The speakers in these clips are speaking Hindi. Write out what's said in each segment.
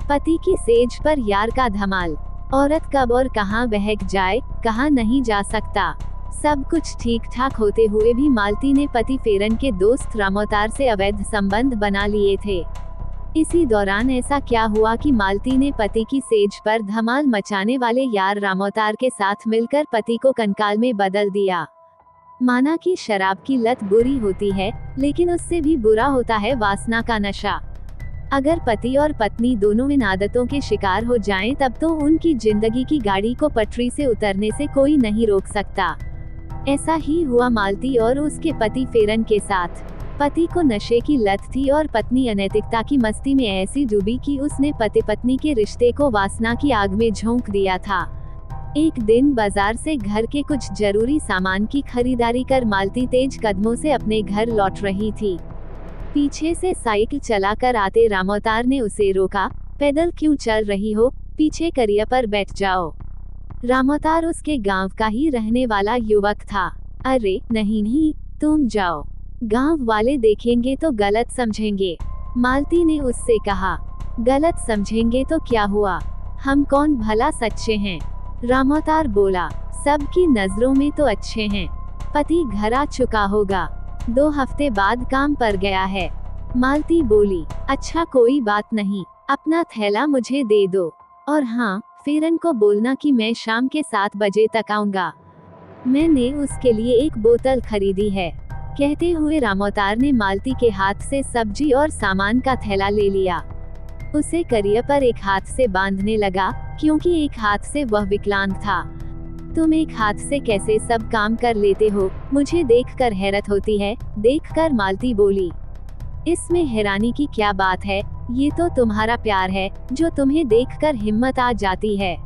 पति की सेज पर यार का धमाल। औरत कब और कहां बहक जाए, कहां नहीं जा सकता। सब कुछ ठीक ठाक होते हुए भी मालती ने पति फेरन के दोस्त रामोतार से अवैध संबंध बना लिए थे। इसी दौरान ऐसा क्या हुआ कि मालती ने पति की सेज पर धमाल मचाने वाले यार रामोतार के साथ मिलकर पति को कंकाल में बदल दिया। माना कि शराब की लत बुरी होती है, लेकिन उससे भी बुरा होता है वासना का नशा। अगर पति और पत्नी दोनों इन आदतों के शिकार हो जाएं, तब तो उनकी जिंदगी की गाड़ी को पटरी से उतरने से कोई नहीं रोक सकता। ऐसा ही हुआ मालती और उसके पति फेरन के साथ। पति को नशे की लत थी और पत्नी अनैतिकता की मस्ती में ऐसी डूबी कि उसने पति पत्नी के रिश्ते को वासना की आग में झोंक दिया था। एक दिन बाजार से घर के कुछ जरूरी सामान की खरीदारी कर मालती तेज कदमों से अपने घर लौट रही थी। पीछे से साइकिल चलाकर आते रामोतार ने उसे रोका। पैदल क्यों चल रही हो, पीछे करिया पर बैठ जाओ। रामोतार उसके गांव का ही रहने वाला युवक था। अरे नहीं नहीं, तुम जाओ, गांव वाले देखेंगे तो गलत समझेंगे, मालती ने उससे कहा। गलत समझेंगे तो क्या हुआ, हम कौन भला सच्चे हैं, रामोतार बोला। सबकी नजरों में तो अच्छे हैं। पति घर आ चुका होगा, 2 हफ्ते बाद काम पर गया है, मालती बोली। अच्छा कोई बात नहीं, अपना थैला मुझे दे दो, और हाँ, फेरन को बोलना कि मैं शाम के 7 बजे तक आऊंगा, मैंने उसके लिए एक बोतल खरीदी है। कहते हुए रामोतार ने मालती के हाथ से सब्जी और सामान का थैला ले लिया। उसे करिया पर एक हाथ से बांधने लगा, क्योंकि एक हाथ से वह विकलांग था। तुम एक हाथ से कैसे सब काम कर लेते हो, मुझे देखकर हैरत होती है, देखकर मालती बोली। इसमें हैरानी की क्या बात है, ये तो तुम्हारा प्यार है, जो तुम्हें देखकर हिम्मत आ जाती है,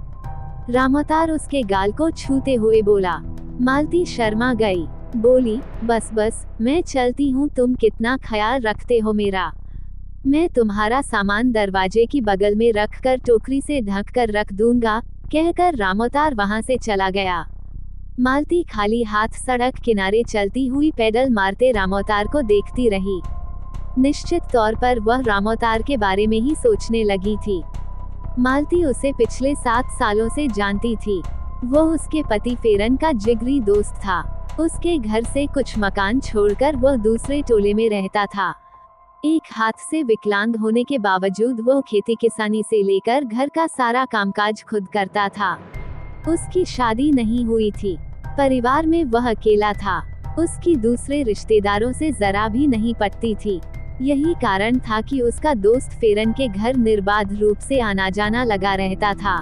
रामोतार उसके गाल को छूते हुए बोला। मालती शर्मा गई, बोली, बस बस, मैं चलती हूँ, तुम कितना ख्याल रखते हो मेरा। मैं तुम्हारा सामान दरवाजे की बगल में रख कर टोकरी से ढक कर रख दूंगा, कहकर रामोतार वहां से चला गया। मालती खाली हाथ सड़क किनारे चलती हुई पैडल मारते रामोतार को देखती रही। निश्चित तौर पर वह रामोतार के बारे में ही सोचने लगी थी। मालती उसे पिछले 7 सालों से जानती थी। वो उसके पति फेरन का जिगरी दोस्त था। उसके घर से कुछ मकान छोड़कर वह दूसरे टोले में रहता था। एक हाथ से विकलांग होने के बावजूद वो खेती किसानी से लेकर घर का सारा कामकाज खुद करता था। उसकी शादी नहीं हुई थी, परिवार में वह अकेला था। उसकी दूसरे रिश्तेदारों से जरा भी नहीं पटती थी। यही कारण था कि उसका दोस्त फेरन के घर निर्बाध रूप से आना जाना लगा रहता था।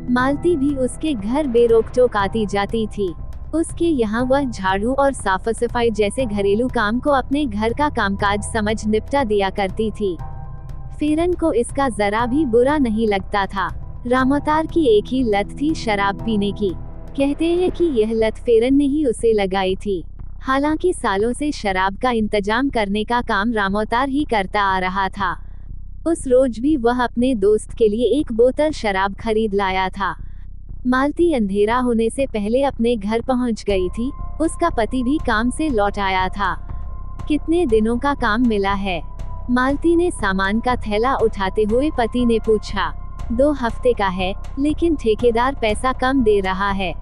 मालती भी उसके घर बेरोक-टोक आती जाती थी। उसके यहाँ वह झाड़ू और साफ सफाई जैसे घरेलू काम को अपने घर का कामकाज समझ निपटा दिया करती थी। फेरन को इसका जरा भी बुरा नहीं लगता था। रामोतार की एक ही लत थी शराब पीने की। कहते हैं कि यह लत फेरन ने ही उसे लगाई थी। हालांकि सालों से शराब का इंतजाम करने का काम रामोतार ही करता आ रहा था। उस रोज भी वह अपने दोस्त के लिए एक बोतल शराब खरीद लाया था। मालती अंधेरा होने से पहले अपने घर पहुंच गई थी। उसका पति भी काम से लौट आया था। कितने दिनों का काम मिला है, मालती ने सामान का थैला उठाते हुए पति ने पूछा। 2 हफ्ते का है, लेकिन ठेकेदार पैसा कम दे रहा है,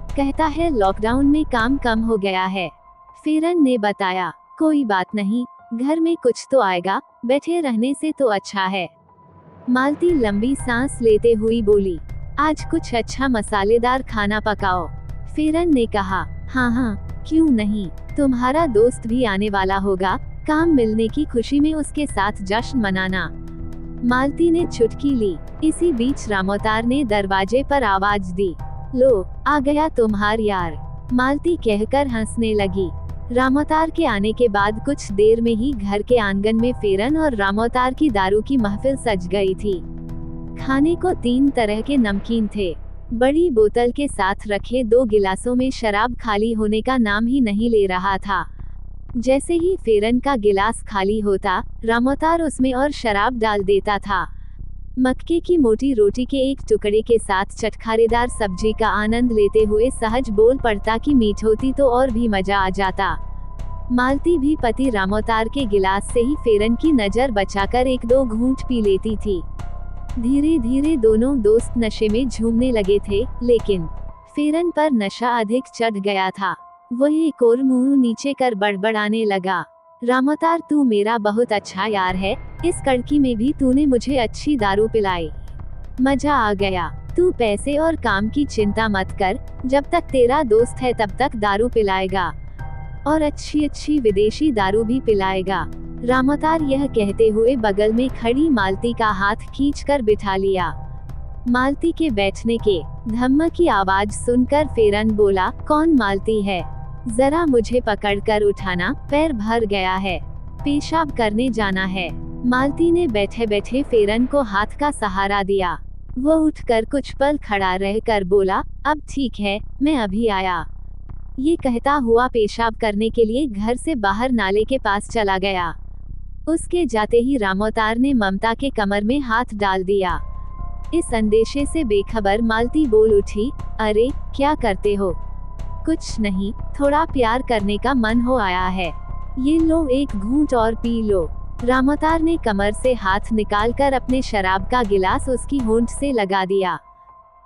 कहता है लॉकडाउन में काम कम हो गया है, फेरन ने बताया। कोई बात नहीं, घर में कुछ तो आएगा, बैठे रहने से तो अच्छा है, मालती लंबी सांस लेते हुई बोली। आज कुछ अच्छा मसालेदार खाना पकाओ, फेरन ने कहा। हाँ हाँ, क्यों नहीं, तुम्हारा दोस्त भी आने वाला होगा, काम मिलने की खुशी में उसके साथ जश्न मनाना, मालती ने चुटकी ली। इसी बीच रामोतार ने दरवाजे पर आवाज दी। लो, आ गया तुम्हार यार, मालती कहकर हंसने लगी। रामोतार के आने के बाद कुछ देर में ही घर के आंगन में फेरन और रामोतार की दारू की महफिल सज गई थी। खाने को 3 तरह के नमकीन थे। बड़ी बोतल के साथ रखे 2 गिलासों में शराब खाली होने का नाम ही नहीं ले रहा था। जैसे ही फेरन का गिलास खाली होता, रामोतार उसमें और शराब डाल देता था। मक्के की मोटी रोटी के एक टुकड़े के साथ चटखारेदार सब्जी का आनंद लेते हुए सहज बोल पड़ता कि मीठ होती तो और भी मजा आ जाता। मालती भी पति रामोतार के गिलास से ही फेरन की नजर बचाकर 1-2 घूंट पी लेती थी। धीरे धीरे दोनों दोस्त नशे में झूमने लगे थे, लेकिन फेरन पर नशा अधिक चढ़ गया था। वह एक और मुंह नीचे कर बड़बड़ाने लगा, रामोतार तू मेरा बहुत अच्छा यार है, इस कड़की में भी तूने मुझे अच्छी दारू पिलाई, मजा आ गया। तू पैसे और काम की चिंता मत कर, जब तक तेरा दोस्त है तब तक दारू पिलाएगा, और अच्छी अच्छी विदेशी दारू भी पिलाएगा। रामोतार यह कहते हुए बगल में खड़ी मालती का हाथ खींचकर बिठा लिया। मालती के बैठने के धम्म की आवाज सुनकर फेरन बोला, कौन मालती है? जरा मुझे पकड़कर उठाना, पैर भर गया है, पेशाब करने जाना है। मालती ने बैठे बैठे फेरन को हाथ का सहारा दिया। वो उठकर कुछ पल खड़ा रहकर बोला, अब ठीक है, मैं अभी आया। ये कहता हुआ पेशाब करने के लिए घर से बाहर नाले के पास चला गया। उसके जाते ही रामोतार ने ममता के कमर में हाथ डाल दिया। इस अंदेशे से बेखबर मालती बोल उठी, अरे क्या करते हो? कुछ नहीं, थोड़ा प्यार करने का मन हो आया है, ये लो एक घूंट और पी लो। रामोतार ने कमर से हाथ निकालकर अपने शराब का गिलास उसकी होंठ से लगा दिया।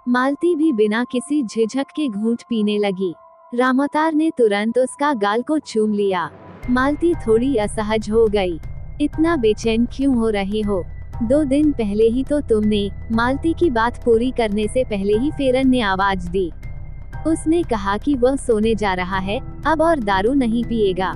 मालती भी बिना किसी झिझक के घूंट पीने लगी। रामोतार ने तुरंत उसका गाल को चूम लिया। मालती थोड़ी असहज हो गई। इतना बेचैन क्यों हो रहे हो? 2 दिन पहले ही तो तुमने। मालती की बात पूरी करने से पहले ही फेरन ने आवाज दी। उसने कहा कि वह सोने जा रहा है, अब और दारू नहीं पिएगा।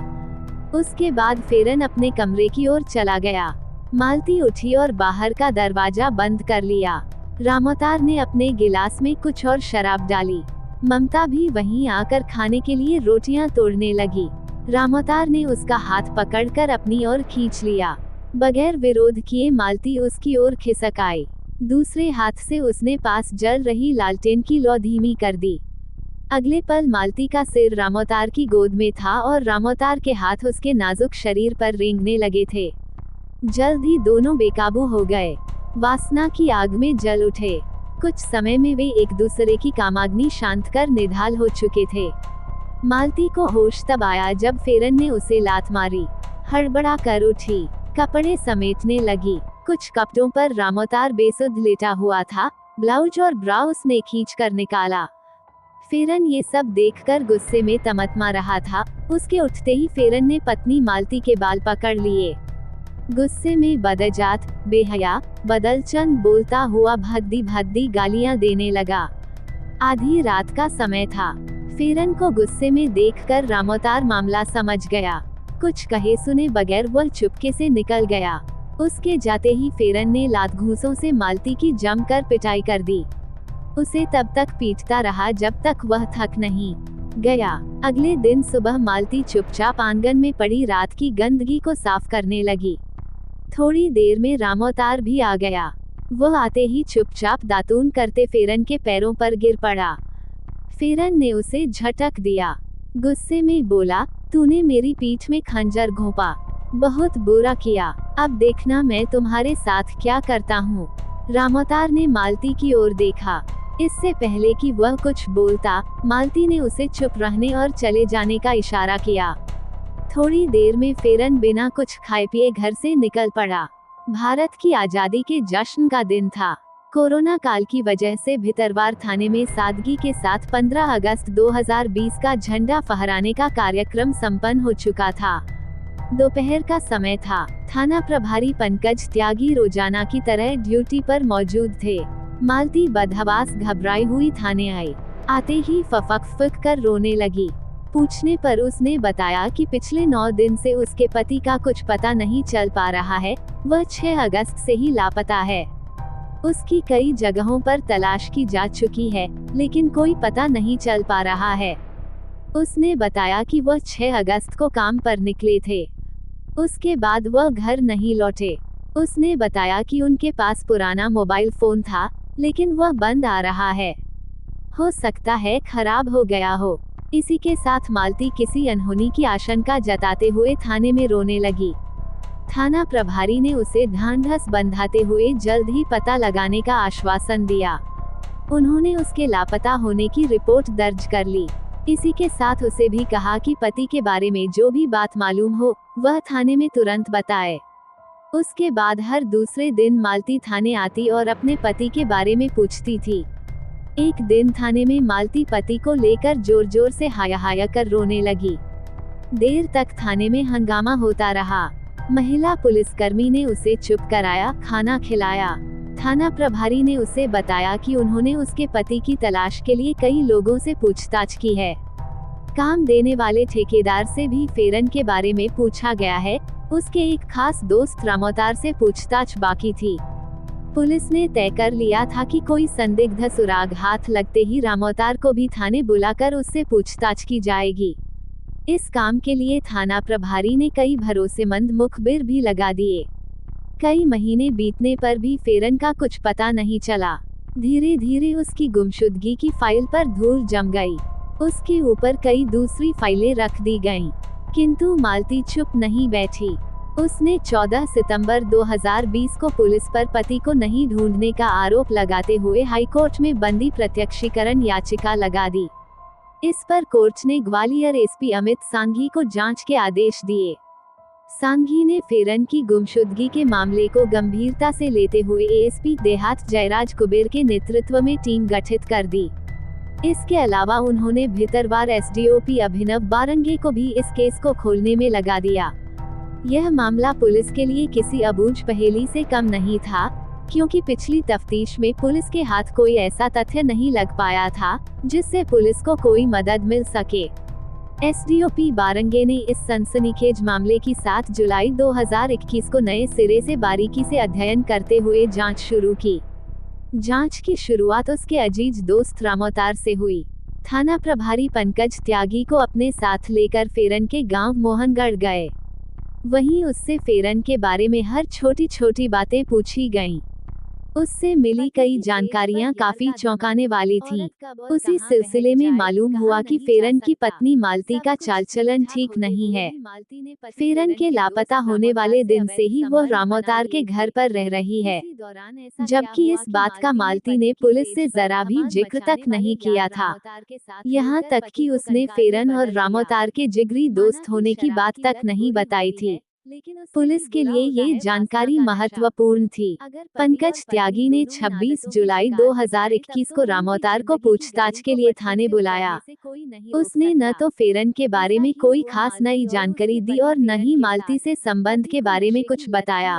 उसके बाद फेरन अपने कमरे की ओर चला गया। मालती उठी और बाहर का दरवाजा बंद कर लिया। रामोतार ने अपने गिलास में कुछ और शराब डाली। ममता भी वहीं आकर खाने के लिए रोटियां तोड़ने लगी। रामोतार ने उसका हाथ पकड़कर अपनी ओर खींच लिया। बगैर विरोध किए मालती उसकी ओर खिसक आई। दूसरे हाथ से उसने पास जल रही लालटेन की लौ धीमी कर दी। अगले पल मालती का सिर रामोतार की गोद में था और रामोतार के हाथ उसके नाजुक शरीर पर रेंगने लगे थे। जल्द ही दोनों बेकाबू हो गए, वासना की आग में जल उठे। कुछ समय में वे एक दूसरे की कामाग्नि शांत कर निढाल हो चुके थे। मालती को होश तब आया जब फेरन ने उसे लात मारी। हड़बड़ा कर उठी, कपड़े समेटने लगी। कुछ कपड़ों पर रामोतार बेसुध लेटा हुआ था, ब्लाउज और ब्रा उसने खींच कर निकाला। फेरन ये सब देखकर गुस्से में तमतमा रहा था। उसके उठते ही फेरन ने पत्नी मालती के बाल पकड़ लिए। गुस्से में बदजात, बेहया, बदलचंद बोलता हुआ भद्दी भद्दी गालियां देने लगा। आधी रात का समय था। फेरन को गुस्से में देखकर रामोतार मामला समझ गया। कुछ कहे सुने बगैर वह चुपके से निकल गया। उसके जाते ही फेरन ने लात घूंसों से मालती की जमकर पिटाई कर दी। उसे तब तक पीटता रहा जब तक वह थक नहीं गया। अगले दिन सुबह मालती चुपचाप आंगन में पड़ी रात की गंदगी को साफ करने लगी। थोड़ी देर में रामोतार भी आ गया। वह आते ही चुपचाप दातून करते फेरन के पैरों पर गिर पड़ा। फेरन ने उसे झटक दिया। गुस्से में बोला, तूने मेरी पीठ में खंजर घोंपा, बहुत बुरा किया, अब देखना मैं तुम्हारे साथ क्या करता हूँ। रामोतार ने मालती की ओर देखा। इससे पहले कि वह कुछ बोलता, मालती ने उसे चुप रहने और चले जाने का इशारा किया। थोड़ी देर में फेरन बिना कुछ खाए पिए घर से निकल पड़ा। भारत की आज़ादी के जश्न का दिन था। कोरोना काल की वजह से भितरवार थाने में सादगी के साथ 15 अगस्त 2020 का झंडा फहराने का कार्यक्रम संपन्न हो चुका था। दोपहर का समय था। थाना प्रभारी पंकज त्यागी रोजाना की तरह ड्यूटी पर मौजूद थे। मालती बदहवास घबराई हुई थाने आई। आते ही फफक कर रोने लगी। पूछने पर उसने बताया कि पिछले 9 दिन से उसके पति का कुछ पता नहीं चल पा रहा है। वह 6 अगस्त से ही लापता है। उसकी कई जगहों पर तलाश की जा चुकी है, लेकिन कोई पता नहीं चल पा रहा है। उसने बताया कि वह 6 अगस्त को काम पर निकले थे। उसके बाद वह घर नहीं लौटे। उसने बताया कि उनके पास पुराना मोबाइल फोन था, लेकिन वह बंद आ रहा है। हो सकता है खराब हो गया हो। इसी के साथ मालती किसी अनहोनी की आशंका जताते हुए थाने में रोने लगी। थाना प्रभारी ने उसे ढांढस बंधाते हुए जल्द ही पता लगाने का आश्वासन दिया। उन्होंने उसके लापता होने की रिपोर्ट दर्ज कर ली। इसी के साथ उसे भी कहा कि पति के बारे में जो भी बात मालूम हो, वह थाने में तुरंत बताए। उसके बाद हर दूसरे दिन मालती थाने आती और अपने पति के बारे में पूछती थी। एक दिन थाने में मालती पति को लेकर जोर जोर से हाया हाया कर रोने लगी। देर तक थाने में हंगामा होता रहा। महिला पुलिसकर्मी ने उसे चुप कराया, खाना खिलाया। थाना प्रभारी ने उसे बताया कि उन्होंने उसके पति की तलाश के लिए कई लोगों से पूछताछ की है। काम देने वाले ठेकेदार से भी फेरन के बारे में पूछा गया है। उसके एक खास दोस्त रामोतार से पूछताछ बाकी थी। पुलिस ने तय कर लिया था कि कोई संदिग्ध सुराग हाथ लगते ही रामोतार को भी थाने बुलाकर उससे पूछताछ की जाएगी। इस काम के लिए थाना प्रभारी ने कई भरोसेमंद मुखबिर भी लगा दिए। कई महीने बीतने पर भी फेरन का कुछ पता नहीं चला। धीरे धीरे उसकी गुमशुदगी की फाइल पर धूल जम गई। उसके ऊपर कई दूसरी फाइलें रख दी गईं। किंतु मालती चुप नहीं बैठी। उसने 14 सितंबर 2020 को पुलिस पर पति को नहीं ढूंढने का आरोप लगाते हुए हाईकोर्ट में बंदी प्रत्यक्षीकरण याचिका लगा दी। इस पर कोर्ट ने ग्वालियर एसपी अमित सांघी को जांच के आदेश दिए। सांघी ने फेरन की गुमशुदगी के मामले को गंभीरता से लेते हुए एएसपी देहात जयराज कुबेर के नेतृत्व में टीम गठित कर दी। इसके अलावा उन्होंने भितरवार एसडीओपी अभिनव बारंगे को भी इस केस को खोलने में लगा दिया। यह मामला पुलिस के लिए किसी अबूझ पहेली से कम नहीं था, क्योंकि पिछली तफ्तीश में पुलिस के हाथ कोई ऐसा तथ्य नहीं लग पाया था जिससे पुलिस को कोई मदद मिल सके। एसडीओपी बारंगे ने इस सनसनीखेज मामले की 7 जुलाई 2021 को नए सिरे से बारीकी से अध्ययन करते हुए जांच शुरू की। जांच की शुरुआत उसके अजीज दोस्त रामोतार से हुई। थाना प्रभारी पंकज त्यागी को अपने साथ लेकर फेरन के गांव मोहनगढ़ गए। वहीं उससे फेरन के बारे में हर छोटी छोटी बातें पूछी गईं। उससे मिली कई जानकारियां काफी चौंकाने वाली थीं। उसी सिलसिले में मालूम हुआ कि फेरन की पत्नी मालती का चाल चलन ठीक नहीं है। फेरन के लापता होने वाले दिन से ही वह रामोतार के घर पर रह रही है, जबकि इस बात का मालती ने पुलिस से जरा भी जिक्र तक नहीं किया था। यहाँ तक कि उसने फेरन और रामोतार के जिगरी दोस्त होने की बात तक नहीं बताई थी। पुलिस के लिए ये जानकारी महत्वपूर्ण थी। पंकज त्यागी ने 26 जुलाई 2021 को रामोतार को पूछताछ के लिए थाने बुलाया। उसने न तो फेरन के बारे में कोई खास नई जानकारी दी और न ही मालती से संबंध के बारे में कुछ बताया।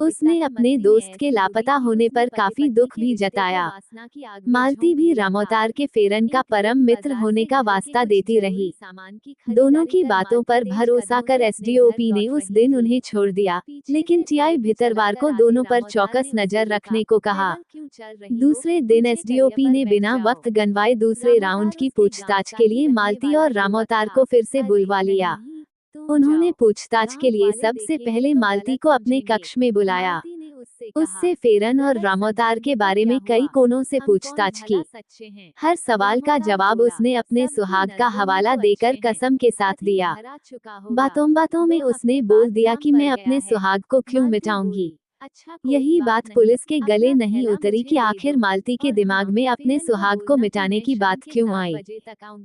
उसने अपने दोस्त के लापता होने पर काफी दुख भी जताया। मालती भी रामोतार के फेरन का परम मित्र होने का वास्ता देती रही। दोनों की बातों पर भरोसा कर एसडीओपी ने उस दिन उन्हें छोड़ दिया, लेकिन टीआई भितरवार को दोनों पर चौकस नजर रखने को कहा। दूसरे दिन एसडीओपी ने बिना वक्त गंवाए दूसरे राउंड की पूछताछ के लिए मालती और रामोतार को फिर से बुलवा लिया। उन्होंने पूछताछ के लिए सबसे पहले मालती को अपने कक्ष में बुलाया। उससे फेरन और रामोतार के बारे में कई कोनों से पूछताछ की। हर सवाल का जवाब उसने अपने सुहाग का हवाला देकर कसम के साथ दिया। बातों बातों में उसने बोल दिया कि मैं अपने सुहाग को क्यों मिटाऊंगी। यही बात पुलिस के गले नहीं उतरी कि आखिर मालती के दिमाग में अपने सुहाग को मिटाने की बात क्यों आई।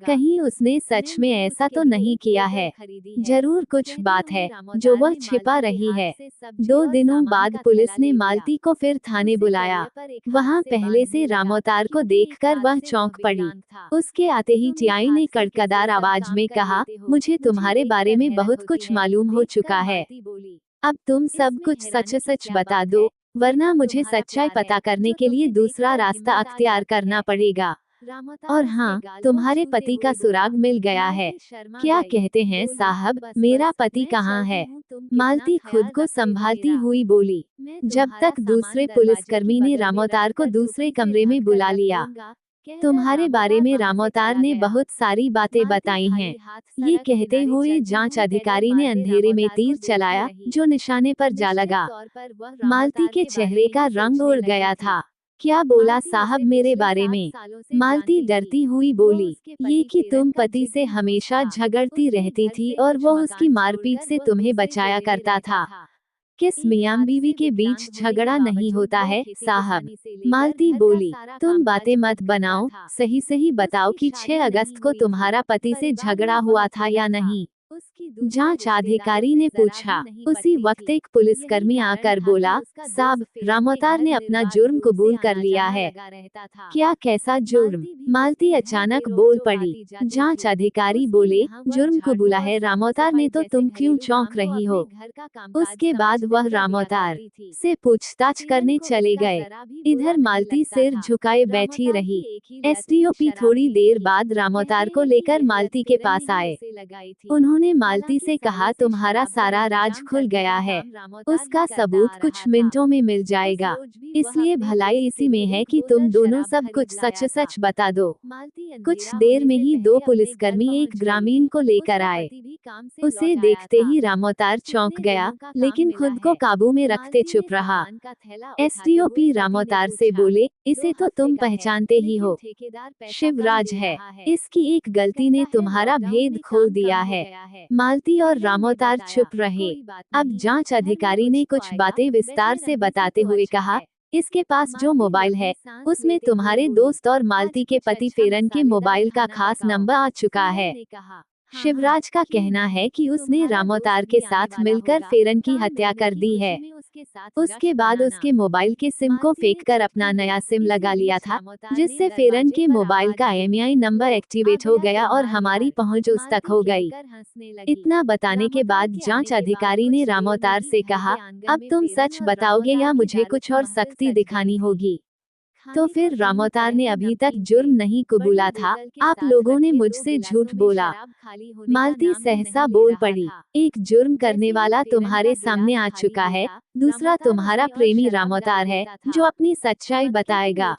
कहीं उसने सच में ऐसा तो नहीं किया है। जरूर कुछ बात है जो वह छिपा रही है। 2 दिनों बाद पुलिस ने मालती को फिर थाने बुलाया। वहां पहले से रामोतार को देखकर वह चौंक पड़ी। उसके आते ही टीआई ने कड़कदार आवाज में कहा, मुझे तुम्हारे बारे में बहुत कुछ मालूम हो चुका है। अब तुम सब कुछ सच सच बता दो, वरना मुझे सच्चाई पता करने के लिए दूसरा रास्ता अख्तियार करना पड़ेगा। और हाँ, तुम्हारे पति का सुराग मिल गया है। क्या कहते हैं साहब, मेरा पति कहाँ है? मालती खुद को संभालती हुई बोली। जब तक दूसरे पुलिसकर्मी ने रामोतार को दूसरे कमरे में बुला लिया। तुम्हारे बारे में रामोतार ने बहुत सारी बातें बताई हैं। ये कहते हुए जांच अधिकारी ने अंधेरे में तीर चलाया, जो निशाने पर जा लगा। मालती के चेहरे का रंग उड़ गया था। क्या बोला साहब मेरे बारे में? मालती डरती हुई बोली, ये कि तुम पति से हमेशा झगड़ती रहती थी और वो उसकी मारपीट से तुम्हें बचाया करता था। किस मियां बीवी के बीच झगड़ा नहीं होता है साहब? मालती बोली, तुम बातें मत बनाओ, सही सही बताओ कि 6 अगस्त को तुम्हारा पति से झगड़ा हुआ था या नहीं। जांच अधिकारी ने पूछा। उसी वक्त एक पुलिसकर्मी आकर बोला, साहब, रामोतार ने अपना जुर्म कबूल कर लिया है। क्या, कैसा जुर्म? मालती अचानक बोल पड़ी। जांच अधिकारी बोले, जुर्म कबूला है रामोतार ने, तो तुम क्यों चौंक रही हो? उसके बाद वह रामोतार से पूछताछ करने चले गए। इधर मालती सिर झुकाए बैठी रही। एसडीओपी थोड़ी देर बाद रामोतार को लेकर मालती के पास आए। उन्होंने मालती से कहा, तुम्हारा सारा राज खुल गया है। उसका सबूत कुछ मिनटों में मिल जाएगा, इसलिए भलाई इसी में है कि तुम दोनों सब कुछ सच सच बता दो। कुछ देर में ही दो पुलिसकर्मी एक ग्रामीण को लेकर आए। उसे देखते ही रामोतार चौंक गया, लेकिन खुद को काबू में रखते चुप रहा। एसडीओपी रामोतार से बोले, इसे तो तुम पहचानते ही हो, शिवराज है। इसकी एक गलती ने तुम्हारा भेद खोल दिया है। मालती और रामोतार चुप रहे। अब जांच अधिकारी ने कुछ बातें विस्तार से बताते हुए कहा, इसके पास जो मोबाइल है, उसमें तुम्हारे दोस्त और मालती के पति फेरन के मोबाइल का खास नंबर आ चुका है। शिवराज का कहना है कि उसने रामोतार के साथ मिलकर फेरन की हत्या कर दी है। उसके बाद उसके मोबाइल के सिम को फेंककर अपना नया सिम लगा लिया था, जिससे फेरन के मोबाइल का एमईआई नंबर एक्टिवेट हो गया और हमारी पहुंच उस तक हो गई। इतना बताने के बाद जांच अधिकारी ने रामोतार से कहा, अब तुम सच बताओगे या मुझे कुछ और सख्ती दिखानी होगी? तो फिर रामोतार ने अभी तक जुर्म नहीं कबूला था, आप लोगों ने मुझसे झूठ बोला। मालती सहसा बोल पड़ी, एक जुर्म करने वाला तुम्हारे सामने आ चुका है, दूसरा तुम्हारा प्रेमी रामोतार है, जो अपनी सच्चाई बताएगा।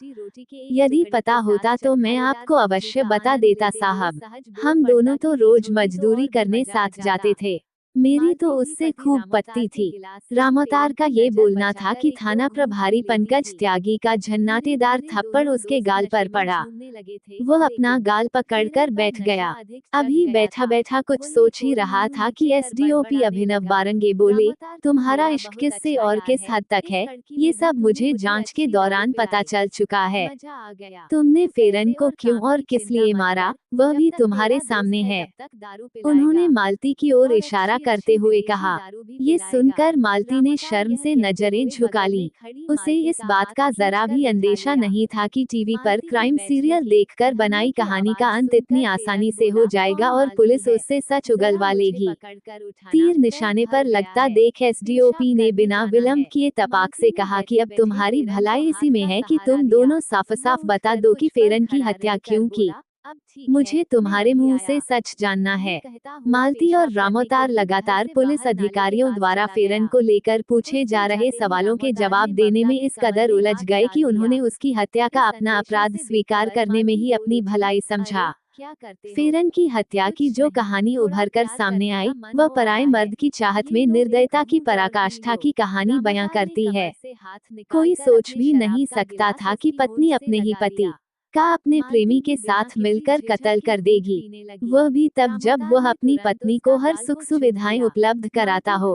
यदि पता होता तो मैं आपको अवश्य बता देता साहब। हम दोनों तो रोज मजदूरी करने साथ जाते थे, मेरी तो उससे खूब पटती थी। रामोतार का ये बोलना था कि थाना प्रभारी पंकज त्यागी का झन्नाटेदार थप्पड़ उसके गाल पर पड़ा। वह अपना गाल पकड़कर बैठ गया। अभी बैठा बैठा कुछ सोच ही रहा था कि एसडीओपी अभिनव बारंगे बोले, तुम्हारा इश्क किससे और किस हद तक है, ये सब मुझे जांच के दौरान पता चल चुका है। तुमने फेरन को क्यों और किस लिए मारा, वह भी तुम्हारे सामने है। उन्होंने मालती की ओर इशारा करते हुए कहा। ये सुनकर मालती ने शर्म से नजरें झुका लीं। उसे इस बात का जरा भी अंदेशा नहीं था कि टीवी पर क्राइम सीरियल देखकर बनाई कहानी का अंत इतनी आसानी से हो जाएगा और पुलिस उससे सच उगलवा लेगी। तीर निशाने पर लगता देख एसडीओपी ने बिना विलंब किए तपाक से कहा कि अब तुम्हारी भलाई इसी में है कि तुम दोनों साफ साफ बता दो कि फेरन की हत्या क्यों की। मुझे तुम्हारे मुंह से सच जानना है। मालती और रामोतार लगातार पुलिस अधिकारियों द्वारा फेरन को लेकर पूछे जा रहे सवालों के जवाब देने में इस कदर उलझ गए कि उन्होंने उसकी हत्या का अपना अपराध स्वीकार करने में ही अपनी भलाई समझा। फेरन की हत्या की जो कहानी उभर कर सामने आई, वह पराये मर्द की चाहत में निर्दयता की पराकाष्ठा की कहानी बयां करती है। कोई सोच भी नहीं सकता था कि पत्नी अपने ही पति का अपने प्रेमी के साथ मिलकर कत्ल कर देगी, वह भी तब जब वह अपनी पत्नी को हर सुख सुविधाएं उपलब्ध कराता हो।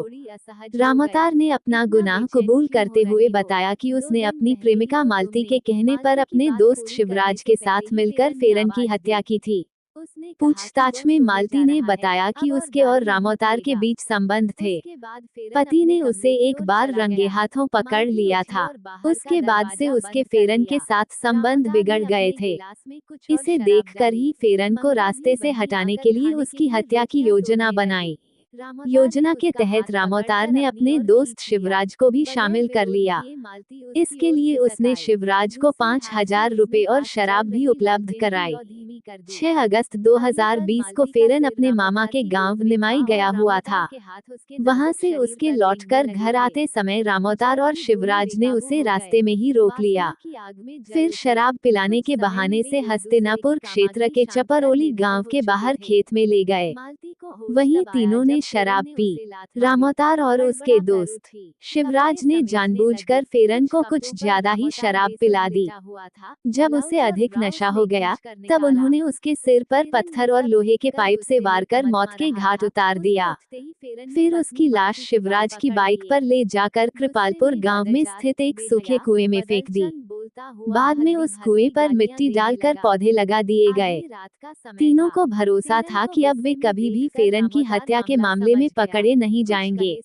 रामोतार ने अपना गुनाह कबूल करते हुए बताया कि उसने अपनी प्रेमिका मालती के कहने पर अपने दोस्त शिवराज के साथ मिलकर फेरन की हत्या की थी। पूछताछ में मालती ने बताया कि उसके और रामोतार के बीच संबंध थे। पति ने उसे एक बार रंगे हाथों पकड़ लिया था, उसके बाद से उसके फेरन के साथ संबंध बिगड़ गए थे। इसे देखकर ही फेरन को रास्ते से हटाने के लिए उसकी हत्या की योजना बनाई। योजना के तहत रामोतार ने अपने दोस्त शिवराज को भी शामिल कर लिया। इसके लिए उसने शिवराज को 5,000 रुपए और शराब भी उपलब्ध कराई। 6 अगस्त 2020 को फेरन अपने मामा के गांव निमाई गया हुआ था। वहां से उसके लौटकर घर आते समय रामोतार और शिवराज ने उसे रास्ते में ही रोक लिया। फिर शराब पिलाने के बहाने से हस्तिनापुर क्षेत्र के चपरोली गांव के बाहर खेत में ले गए। वहीं तीनों ने शराब पी। रामोतार और उसके दोस्त शिवराज ने जानबूझकर फेरन को कुछ ज्यादा ही शराब पिला दी। जब उसे अधिक नशा हो गया, तब उन्होंने उसके सिर पर पत्थर और लोहे के पाइप से वार कर मौत के घाट उतार दिया। फिर उसकी लाश शिवराज की बाइक पर ले जाकर कृपालपुर गांव में स्थित एक सूखे कुएं में फेंक दी। बाद में उस कुएं पर मिट्टी डालकर पौधे लगा दिए गए। तीनों को भरोसा था कि अब वे कभी भी फेरन की हत्या के मामले में पकड़े नहीं जाएंगे।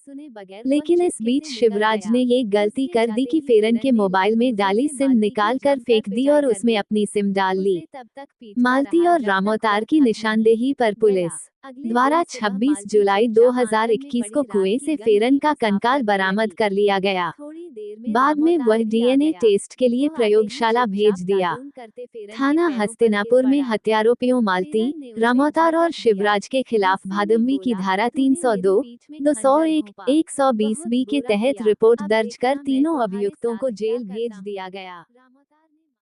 लेकिन इस बीच शिवराज ने ये गलती कर दी कि फेरन के मोबाइल में डाली सिम निकाल कर फेंक दी और उसमें अपनी सिम डाल ली। मालती और रामोतार की निशानदेही पर पुलिस द्वारा 26 जुलाई 2021 को कुएं से फेरन का कंकाल बरामद कर लिया गया। बाद में वह डीएनए टेस्ट के लिए प्रयोगशाला भेज दिया। थाना हस्तिनापुर में हत्यारोपियों मालती, रामोतार और शिवराज के खिलाफ भादुम्बी की धारा 302, 201, 120 बी के तहत रिपोर्ट दर्ज कर तीनों अभियुक्तों को जेल भेज दिया गया।